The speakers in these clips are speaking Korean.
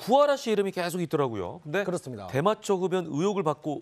구하라 씨 이름이 계속 있더라고요. 근데 그렇습니다. 대마초 흡연 의혹을 받고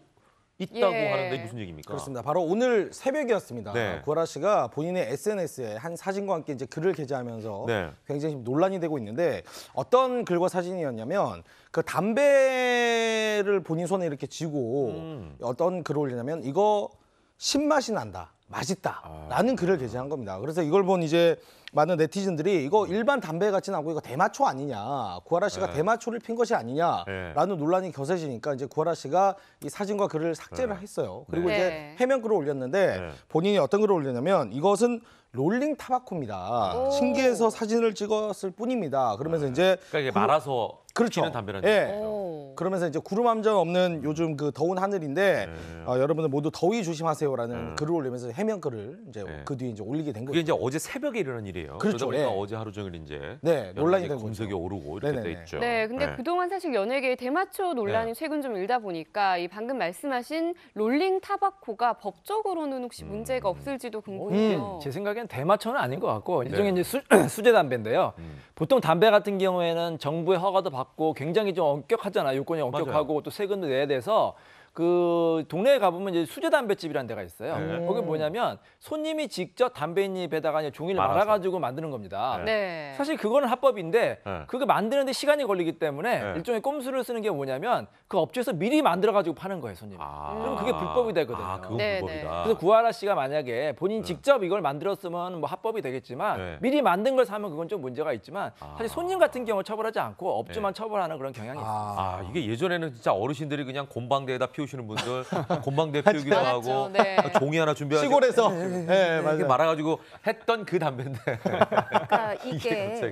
있다고 예. 하는데 무슨 얘기입니까? 그렇습니다. 바로 오늘 새벽이었습니다. 네. 구하라 씨가 본인의 SNS에 한 사진과 함께 이제 글을 게재하면서 네. 굉장히 논란이 되고 있는데 어떤 글과 사진이었냐면 그 담배를 본인 손에 이렇게 쥐고 어떤 글을 올리냐면 이거 신맛이 난다. 맛있다라는 글을 게재한 겁니다. 그래서 이걸 본 이제 많은 네티즌들이 이거 일반 담배 같진 않고 이거 대마초 아니냐, 구하라 씨가 대마초를 핀 것이 아니냐라는 논란이 거세지니까 이제 구하라 씨가 이 사진과 글을 삭제를 했어요. 그리고 이제 해명 글을 올렸는데 본인이 어떤 글을 올렸냐면 이것은 롤링 타바코입니다. 신기해서 사진을 찍었을 뿐입니다. 그러면서 이제 그러니까 이게 말아서 그렇죠. 피는 담배라는 예. 얘기죠. 그러면서 이제 구름 한 점 없는 요즘 그 더운 하늘인데 여러분들 모두 더위 조심하세요라는 글을 올리면서 해명 글을 이제 그 뒤에 이제 올리게 된 그게 거죠. 이제 어제 새벽에 일어난 일이에요. 그렇죠. 그러다 보니까 예. 어제 하루 종일 이제 논란이 된 검색이 거죠. 오르고 이렇게 네네네. 돼 있죠. 네, 근데 그동안 사실 연예계 대마초 논란이 네. 최근 좀 일다 보니까 이 방금 말씀하신 롤링 타바코가 법적으로는 혹시 문제가 없을지도 궁금해요. 제 생각엔 대마초는 아닌 것 같고 네. 일종의 이제 수제 담배인데요. 보통 담배 같은 경우에는 정부의 허가도 받고 굉장히 좀 엄격하잖아요. 요건이 엄격하고 맞아요. 또 세금도 내야 돼서 그 동네에 가보면 이제 수제 담배집이라는 데가 있어요. 네. 거기 뭐냐면 손님이 직접 담배잎에다가 그냥 종이를 말아서. 말아가지고 만드는 겁니다. 네. 사실 그거는 합법인데 네. 그거 만드는데 시간이 걸리기 때문에 네. 일종의 꼼수를 쓰는 게 뭐냐면 그 업체에서 미리 만들어가지고 파는 거예요, 손님이. 그럼 그게 불법이 되거든요. 아, 그건 네, 불법이다. 그래서 구하라 씨가 만약에 본인 직접 이걸 만들었으면 뭐 합법이 되겠지만 네. 미리 만든 걸 사면 그건 좀 문제가 있지만 사실 손님 같은 경우 처벌하지 않고 업주만 처벌하는 그런 경향이 있어요. 아, 이게 예전에는 진짜 어르신들이 그냥 곤방대에다 피우시는 분들 곤방대 피우기도 많았죠. 하고 네. 종이 하나 준비하고 시골에서 네, 이렇게 맞아요. 말아가지고 했던 그 담배인데 그러니까 이게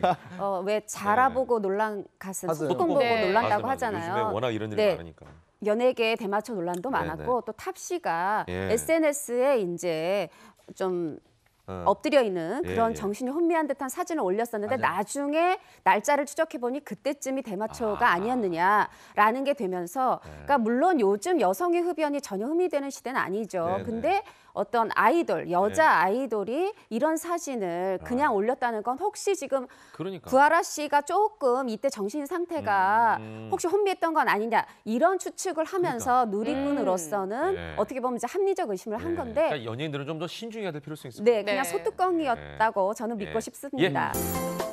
왜 자라보고 놀란 가슴, 소뚜껑 보고 네. 놀란다고 맞아. 하잖아요. 요즘에 워낙 이런 일이 네. 많으니까. 연예계 대마초 논란도 네, 많았고 또 탑 씨가 예. SNS에 이제 좀 엎드려 있는 그런 예. 정신이 혼미한 듯한 사진을 올렸었는데 맞아요. 나중에 날짜를 추적해 보니 그때쯤이 대마초가 아니었느냐라는 게 되면서 그러니까 물론 요즘 여성의 흡연이 전혀 흠이되는 시대는 아니죠. 네, 근데 어떤 아이돌, 여자 아이돌이 이런 사진을 그냥 올렸다는 건 혹시 지금 그러니까. 구하라 씨가 조금 이때 정신 상태가 혹시 혼미했던 건 아니냐 이런 추측을 하면서 누리꾼으로서는 네. 어떻게 보면 이제 합리적 의심을 한 건데 그러니까 연예인들은 좀 더 신중해야 될 필요성이 있을 네, 것 같아요. 그냥 소뚜껑이었다고 저는 믿고 싶습니다. 예.